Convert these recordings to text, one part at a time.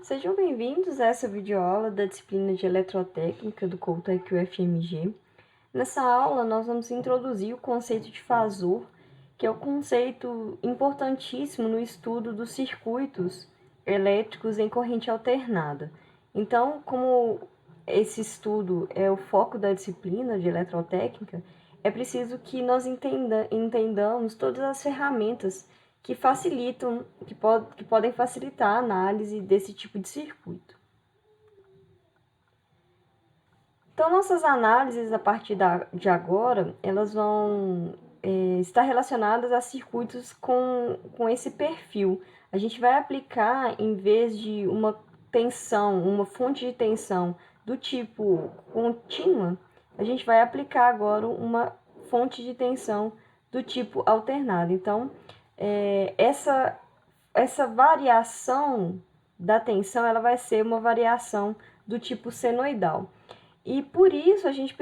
Sejam bem-vindos a essa videoaula da disciplina de Eletrotécnica do Coutec UFMG. Nessa aula, nós vamos introduzir o conceito de fasor, que é um conceito importantíssimo no estudo dos circuitos elétricos em corrente alternada. Então, como esse estudo é o foco da disciplina de Eletrotécnica, é preciso que nós entendamos todas as ferramentas que facilitam, que podem facilitar a análise desse tipo de circuito. Então, nossas análises a partir de agora, elas vão estar relacionadas a circuitos com esse perfil. A gente vai aplicar, em vez de uma tensão, uma fonte de tensão do tipo contínua, a gente vai aplicar agora uma fonte de tensão do tipo alternada. Então, essa variação da tensão ela vai ser uma variação do tipo senoidal. E por isso a gente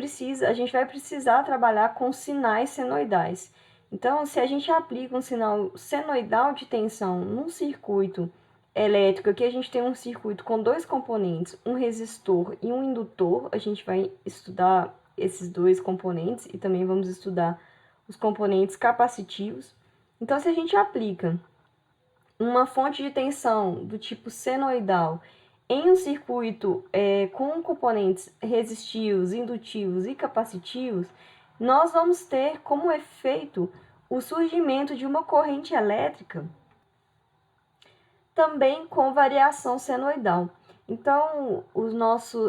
vai precisar trabalhar com sinais senoidais. Então, se a gente aplica um sinal senoidal de tensão num circuito elétrico, aqui a gente tem um circuito com dois componentes, um resistor e um indutor, a gente vai estudar esses dois componentes e também vamos estudar os componentes capacitivos. Então, se a gente aplica uma fonte de tensão do tipo senoidal em um circuito com componentes resistivos, indutivos e capacitivos, nós vamos ter como efeito o surgimento de uma corrente elétrica também com variação senoidal. Então,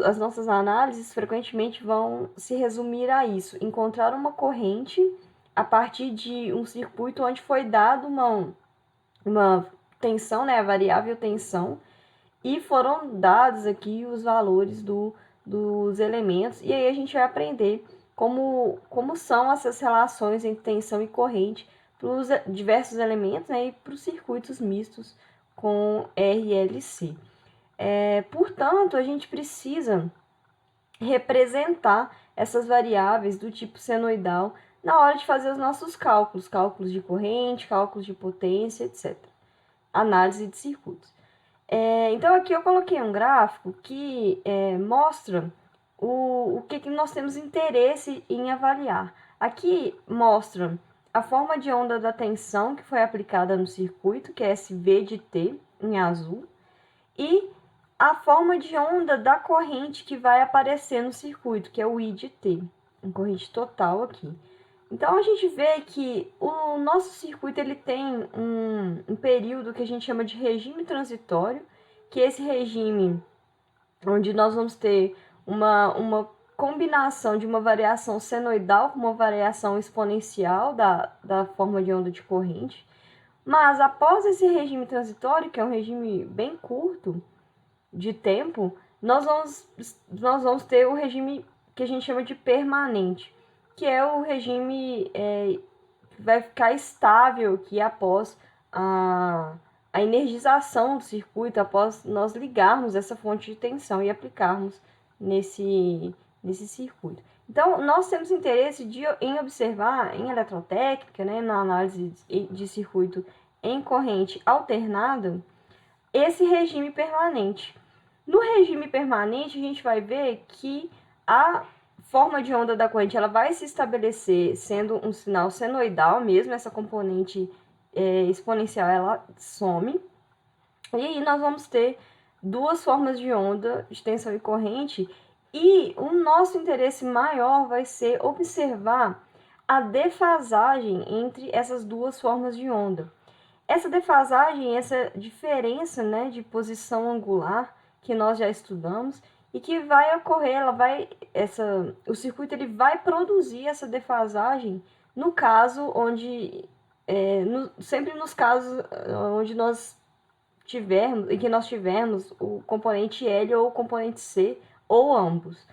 as nossas análises frequentemente vão se resumir a isso: encontrar uma corrente a partir de um circuito onde foi dado uma tensão, né, a variável tensão, e foram dados aqui os valores dos elementos, e aí a gente vai aprender como são essas relações entre tensão e corrente para os diversos elementos, né, e para os circuitos mistos com RLC. Portanto, a gente precisa representar essas variáveis do tipo senoidal na hora de fazer os nossos cálculos de corrente, cálculos de potência, etc. Análise de circuitos. Então, aqui eu coloquei um gráfico que mostra o que nós temos interesse em avaliar. Aqui mostra a forma de onda da tensão que foi aplicada no circuito, que é SV de T, em azul, e a forma de onda da corrente que vai aparecer no circuito, que é o I de T, em corrente total aqui. Então, a gente vê que o nosso circuito ele tem um período que a gente chama de regime transitório, que é esse regime onde nós vamos ter uma combinação de uma variação senoidal com uma variação exponencial da forma de onda de corrente. Mas, após esse regime transitório, que é um regime bem curto de tempo, nós vamos ter o regime que a gente chama de permanente, que é o regime que vai ficar estável aqui após a energização do circuito, após nós ligarmos essa fonte de tensão e aplicarmos nesse circuito. Então, nós temos interesse em observar em eletrotécnica, né, na análise de circuito em corrente alternada, esse regime permanente. No regime permanente, a gente vai ver que a forma de onda da corrente ela vai se estabelecer sendo um sinal senoidal mesmo, essa componente exponencial ela some. E aí nós vamos ter duas formas de onda de tensão e corrente, e o nosso interesse maior vai ser observar a defasagem entre essas duas formas de onda. Essa defasagem, essa diferença, né, de posição angular que nós já estudamos e que vai ocorrer, o circuito ele vai produzir essa defasagem no caso onde, sempre nos casos onde nós tivermos o componente L ou o componente C ou ambos.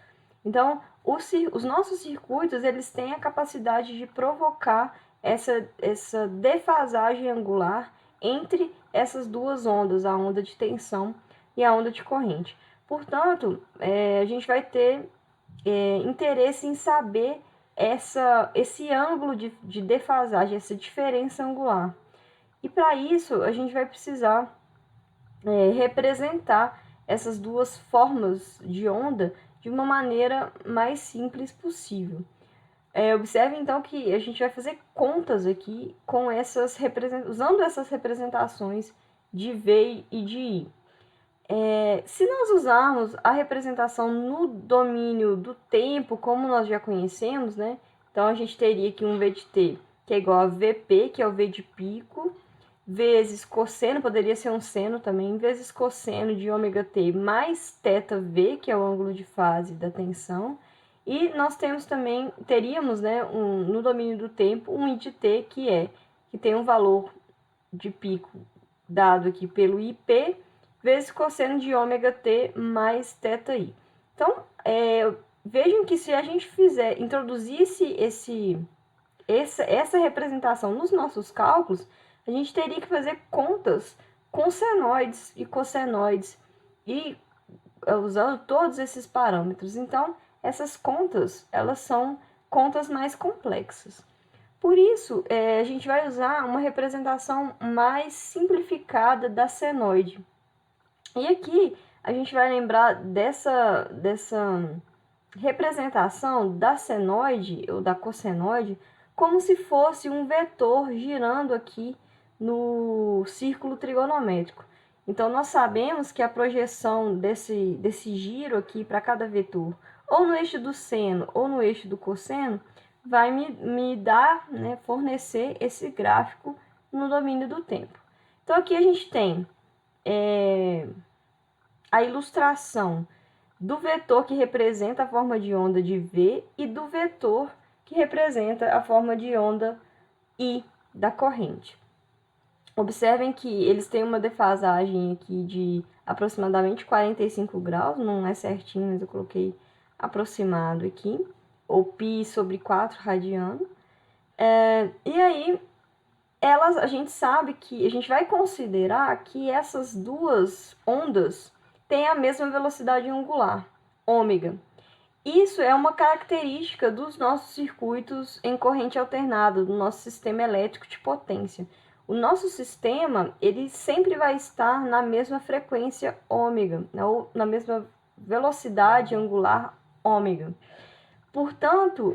Então, os nossos circuitos eles têm a capacidade de provocar essa defasagem angular entre essas duas ondas, a onda de tensão e a onda de corrente. Portanto, a gente vai ter interesse em saber esse ângulo de defasagem, essa diferença angular. E para isso, a gente vai precisar representar essas duas formas de onda de uma maneira mais simples possível. Observe então que a gente vai fazer contas aqui com usando essas representações de V e de I. Se nós usarmos a representação no domínio do tempo, como nós já conhecemos, né? Então, a gente teria aqui um V de t, que é igual a Vp, que é o V de pico, vezes cosseno, poderia ser um seno também, vezes cosseno de ômega t mais θv, que é o ângulo de fase da tensão. E nós teríamos, né, no domínio do tempo, um I de t, que tem um valor de pico dado aqui pelo IP, vezes cosseno de ômega t mais θi. Então, vejam que se a gente introduzisse essa representação nos nossos cálculos, a gente teria que fazer contas com senoides e cossenoides, e usando todos esses parâmetros. Então, essas contas, elas são contas mais complexas. Por isso, a gente vai usar uma representação mais simplificada da senoide. E aqui, a gente vai lembrar dessa representação da senoide ou da cossenoide como se fosse um vetor girando aqui no círculo trigonométrico. Então, nós sabemos que a projeção desse giro aqui para cada vetor, ou no eixo do seno ou no eixo do cosseno, vai me dar, né, fornecer esse gráfico no domínio do tempo. Então, aqui a gente tem a ilustração do vetor que representa a forma de onda de V e do vetor que representa a forma de onda I da corrente. Observem que eles têm uma defasagem aqui de aproximadamente 45 graus, não é certinho, mas eu coloquei aproximado aqui, ou π sobre 4 radiano. E aí, a gente sabe que a gente vai considerar que essas duas ondas têm a mesma velocidade angular, ômega. Isso é uma característica dos nossos circuitos em corrente alternada, do nosso sistema elétrico de potência. O nosso sistema, ele sempre vai estar na mesma frequência ômega, ou na mesma velocidade angular ômega. Portanto,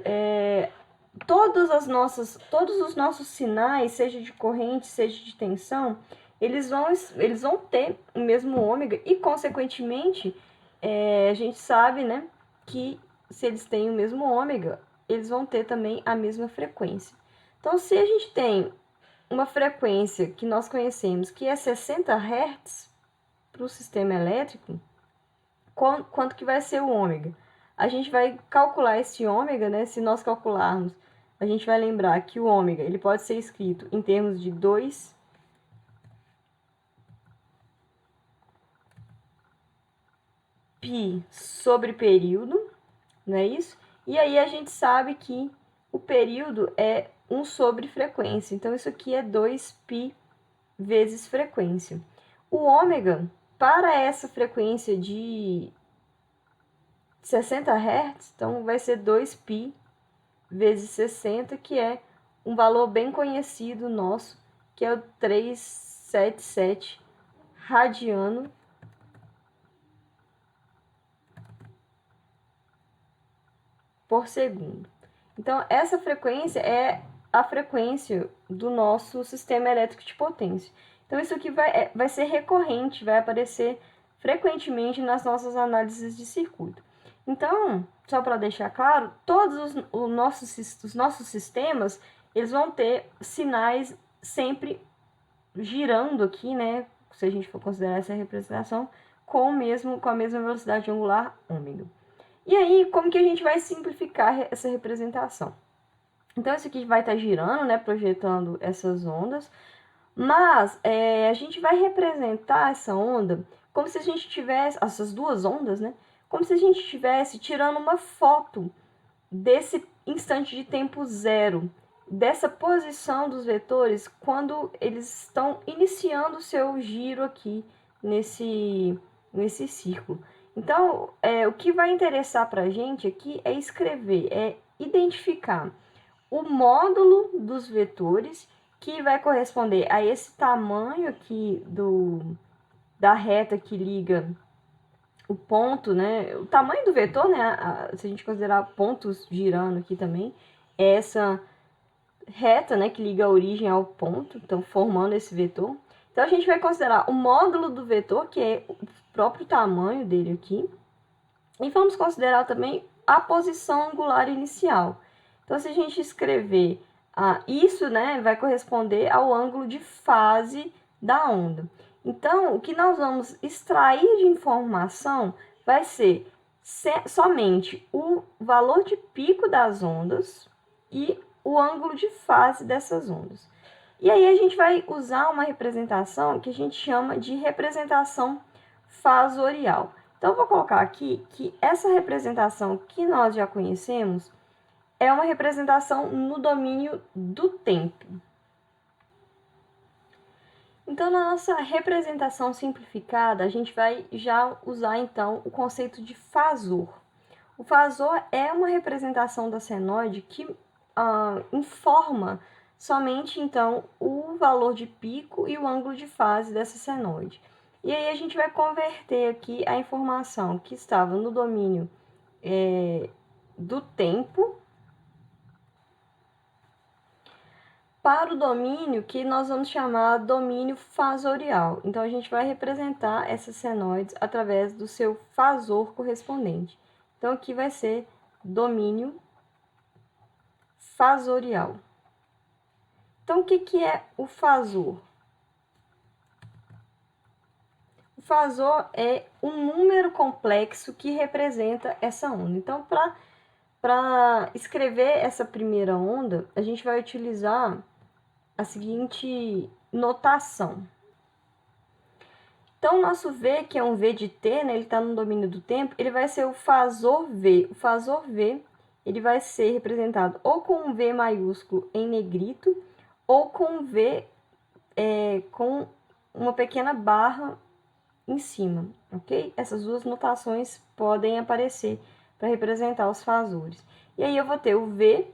todos os nossos sinais, seja de corrente, seja de tensão, eles vão ter o mesmo ômega e, consequentemente, a gente sabe, né, que se eles têm o mesmo ômega, eles vão ter também a mesma frequência. Então, se a gente tem uma frequência que nós conhecemos que é 60 Hz para o sistema elétrico, quanto que vai ser o ômega? A gente vai calcular esse ômega, né? Se nós calcularmos, a gente vai lembrar que o ômega ele pode ser escrito em termos de 2 π sobre período, não é isso? E aí a gente sabe que o período é 1 sobre frequência. Então, isso aqui é 2π vezes frequência. O ômega, para essa frequência de 60 Hz, então vai ser 2π vezes 60, que é um valor bem conhecido nosso, que é o 377 radiano por segundo. Então, essa frequência é a frequência do nosso sistema elétrico de potência. Então, isso aqui vai ser recorrente, vai aparecer frequentemente nas nossas análises de circuito. Então, só para deixar claro, todos os nossos sistemas, eles vão ter sinais sempre girando aqui, né? Se a gente for considerar essa representação, com a mesma velocidade angular ômega. E aí, como que a gente vai simplificar essa representação? Então, isso aqui vai estar girando, né, projetando essas ondas, mas a gente vai representar essa onda como se a gente tivesse, essas duas ondas, né, como se a gente estivesse tirando uma foto desse instante de tempo zero, dessa posição dos vetores quando eles estão iniciando o seu giro aqui nesse círculo. Então, o que vai interessar para a gente aqui é identificar o módulo dos vetores que vai corresponder a esse tamanho aqui da reta que liga o ponto, né? O tamanho do vetor, né? Se a gente considerar pontos girando aqui também, é essa reta, né, que liga a origem ao ponto, então formando esse vetor. Então a gente vai considerar o módulo do vetor, que é o próprio tamanho dele aqui, e vamos considerar também a posição angular inicial. Então se a gente escrever isso, né, vai corresponder ao ângulo de fase da onda. Então o que nós vamos extrair de informação vai ser somente o valor de pico das ondas e o ângulo de fase dessas ondas. E aí a gente vai usar uma representação que a gente chama de representação fasorial. Então, eu vou colocar aqui que essa representação que nós já conhecemos é uma representação no domínio do tempo. Então, na nossa representação simplificada, a gente vai já usar, então, o conceito de fasor. O fasor é uma representação da senoide que informa somente, então, o valor de pico e o ângulo de fase dessa senoide. E aí a gente vai converter aqui a informação que estava no domínio do tempo para o domínio que nós vamos chamar domínio fasorial. Então, a gente vai representar essas senoides através do seu fasor correspondente. Então, aqui vai ser domínio fasorial. Então, o que é o fasor? O fasor é um número complexo que representa essa onda. Então, para escrever essa primeira onda, a gente vai utilizar a seguinte notação. Então, o nosso V, que é um V de T, né, ele está no domínio do tempo, ele vai ser o fasor V. O fasor V, ele vai ser representado ou com um V maiúsculo em negrito, ou com um V com uma pequena barra em cima, ok? Essas duas notações podem aparecer para representar os fasores. E aí eu vou ter o V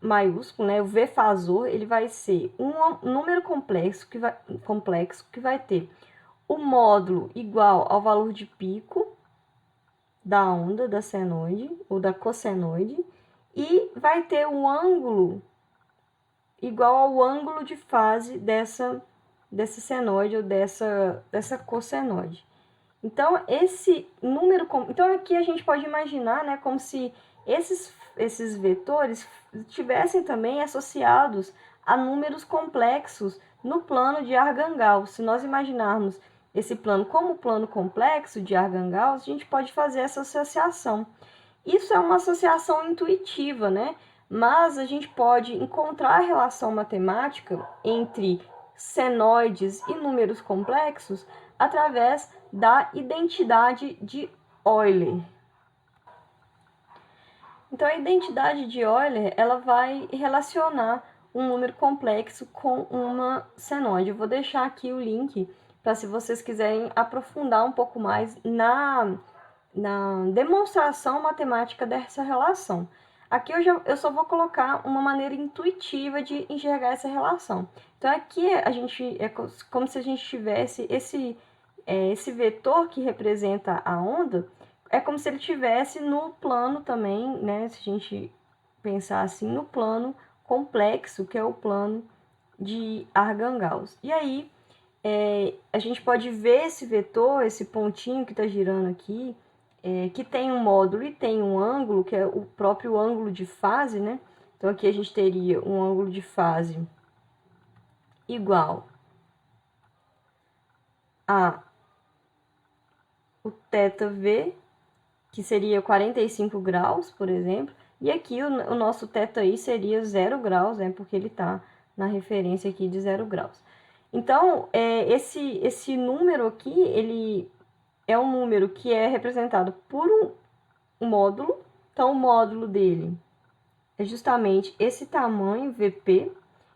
maiúsculo, né? O V fasor, ele vai ser um número complexo que vai ter o módulo igual ao valor de pico da onda da senoide ou da cossenoide e vai ter um ângulo igual ao ângulo de fase dessa senoide ou dessa cossenoide. Então, esse número... Então, aqui a gente pode imaginar, né, como se esses vetores estivessem também associados a números complexos no plano de Argand-Gauss. Se nós imaginarmos esse plano como plano complexo de Argand-Gauss, a gente pode fazer essa associação. Isso é uma associação intuitiva, né? Mas a gente pode encontrar a relação matemática entre senoides e números complexos através da identidade de Euler. Então, a identidade de Euler, ela vai relacionar um número complexo com uma senoide. Eu vou deixar aqui o link para se vocês quiserem aprofundar um pouco mais na demonstração matemática dessa relação. Aqui eu só vou colocar uma maneira intuitiva de enxergar essa relação. Então, aqui a gente é como se a gente tivesse esse vetor que representa a onda, é como se ele tivesse no plano também, né? Se a gente pensar assim, no plano complexo, que é o plano de Argand-Gauss. E aí, a gente pode ver esse vetor, esse pontinho que está girando aqui, que tem um módulo e tem um ângulo, que é o próprio ângulo de fase, né? Então, aqui a gente teria um ângulo de fase igual a o θv, que seria 45 graus, por exemplo, e aqui o nosso θi seria 0 graus, né? Porque ele está na referência aqui de 0 graus. Então, esse número aqui, ele é um número que é representado por um módulo. Então, o módulo dele é justamente esse tamanho, Vp,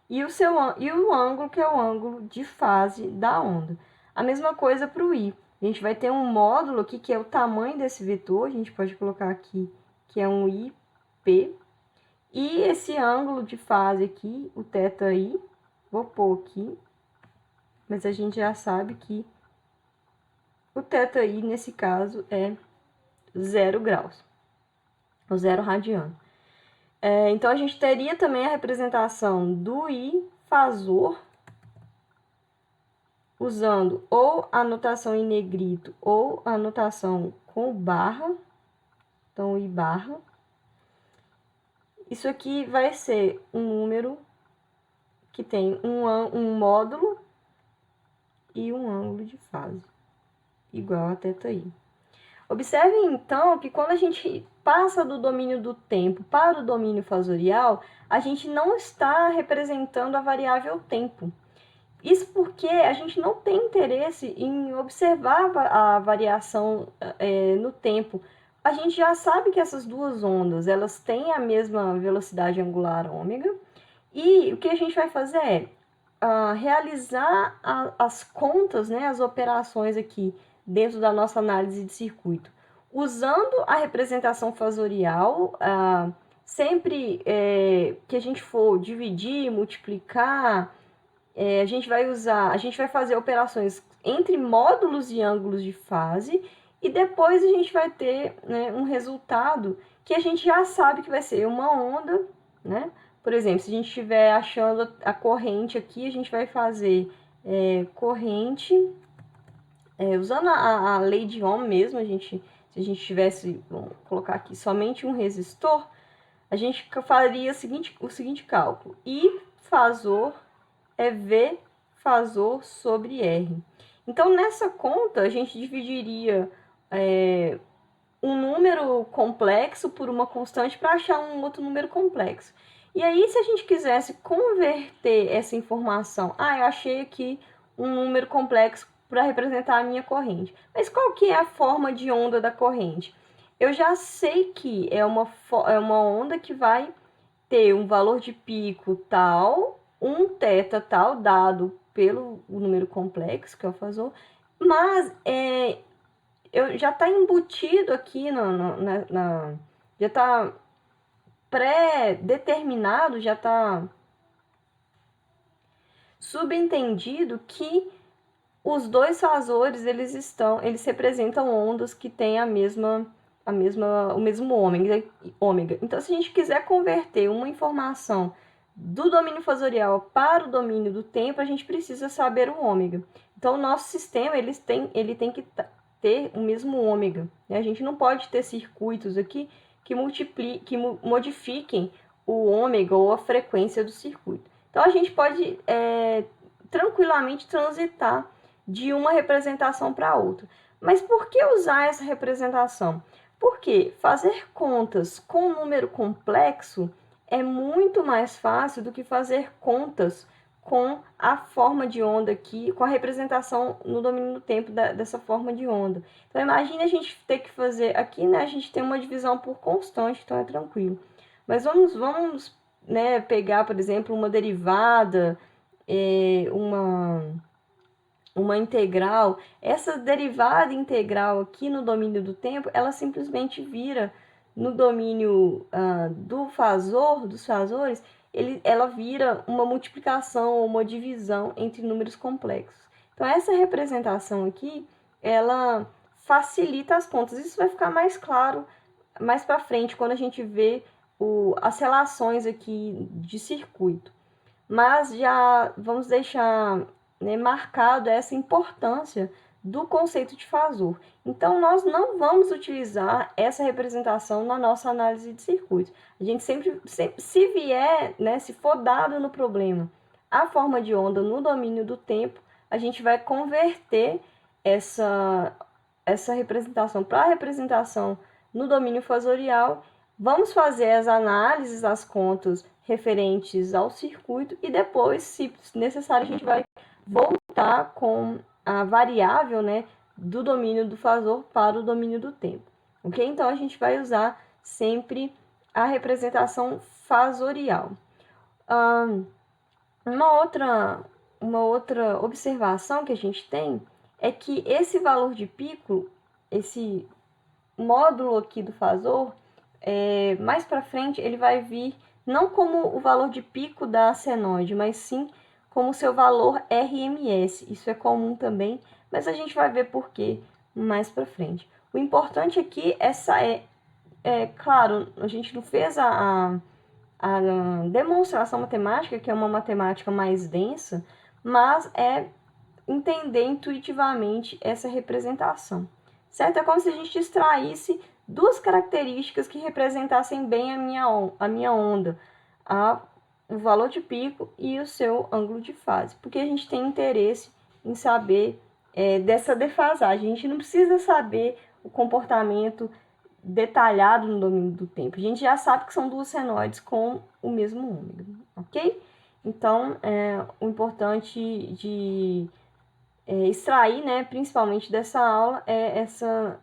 e o ângulo, que é o ângulo de fase da onda. A mesma coisa para o I. A gente vai ter um módulo aqui, que é o tamanho desse vetor, a gente pode colocar aqui, que é um IP. E esse ângulo de fase aqui, o θi, vou pôr aqui, mas a gente já sabe que o θi, nesse caso, é 0 graus, ou 0 radiano. Então, a gente teria também a representação do I fasor, usando ou a notação em negrito ou a notação com barra. Então, I barra. Isso aqui vai ser um número que tem um módulo e um ângulo de fase, igual a θi. Observem, então, que quando a gente passa do domínio do tempo para o domínio fasorial, a gente não está representando a variável tempo. Isso porque a gente não tem interesse em observar a variação no tempo. A gente já sabe que essas duas ondas, elas têm a mesma velocidade angular ômega, e o que a gente vai fazer é realizar as contas, né, as operações aqui dentro da nossa análise de circuito, usando a representação fasorial. Sempre que a gente for dividir, multiplicar, a gente vai fazer operações entre módulos e ângulos de fase, e depois a gente vai ter, né, um resultado que a gente já sabe que vai ser uma onda, né? Por exemplo, se a gente estiver achando a corrente aqui, a gente vai fazer corrente, usando a lei de Ohm mesmo. Se a gente tivesse, vamos colocar aqui, somente um resistor, a gente faria o seguinte cálculo: I fasor é V fasor sobre R. Então, nessa conta, a gente dividiria um número complexo por uma constante para achar um outro número complexo. E aí, se a gente quisesse converter essa informação, eu achei aqui um número complexo para representar a minha corrente. Mas qual que é a forma de onda da corrente? Eu já sei que é uma onda que vai ter um valor de pico tal, um θ tal, dado pelo número complexo, que é o fasor, mas já está embutido aqui, já está pré-determinado, já está subentendido que os dois fasores, eles representam ondas que têm o mesmo ômega. Então, se a gente quiser converter uma informação do domínio fasorial para o domínio do tempo, a gente precisa saber o ômega. Então, o nosso sistema ele tem que ter o mesmo ômega, né? A gente não pode ter circuitos aqui que modifiquem o ômega ou a frequência do circuito. Então, a gente pode tranquilamente transitar de uma representação para outra. Mas por que usar essa representação? Porque fazer contas com número complexo é muito mais fácil do que fazer contas com a forma de onda aqui, com a representação no domínio do tempo dessa forma de onda. Então, imagine a gente ter que fazer aqui, né? A gente tem uma divisão por constante, então é tranquilo. Mas vamos né, pegar, por exemplo, uma derivada, uma integral. Essa derivada integral aqui no domínio do tempo, ela simplesmente vira no domínio dos fasores, ela vira uma multiplicação ou uma divisão entre números complexos. Então, essa representação aqui, ela facilita as contas. Isso vai ficar mais claro mais para frente, quando a gente vê as relações aqui de circuito. Mas já vamos deixar, né, marcado essa importância do conceito de fasor. Então, nós não vamos utilizar essa representação na nossa análise de circuitos. A gente sempre se vier, né, se for dado no problema a forma de onda no domínio do tempo, a gente vai converter essa representação para a representação no domínio fasorial. Vamos fazer as análises, as contas referentes ao circuito, e depois, se necessário, a gente vai voltar com a variável, né, do domínio do fasor para o domínio do tempo, ok? Então, a gente vai usar sempre a representação fasorial. Uma outra observação que a gente tem é que esse valor de pico, esse módulo aqui do fasor, mais para frente ele vai vir não como o valor de pico da senoide, mas sim como seu valor RMS. Isso é comum também, mas a gente vai ver por quê mais para frente. O importante aqui claro, a gente não fez a demonstração matemática, que é uma matemática mais densa, mas é entender intuitivamente essa representação, certo? É como se a gente extraísse duas características que representassem bem a minha onda, o valor de pico e o seu ângulo de fase, porque a gente tem interesse em saber dessa defasagem. A gente não precisa saber o comportamento detalhado no domínio do tempo. A gente já sabe que são duas senoides com o mesmo ômega, ok? Então, o importante de extrair, né, principalmente dessa aula, essa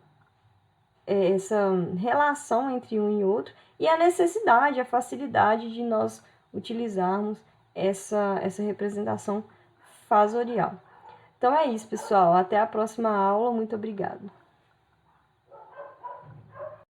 relação entre um e outro e a necessidade, a facilidade de nós utilizarmos essa representação fasorial. Então é isso, pessoal. Até a próxima aula. Muito obrigada.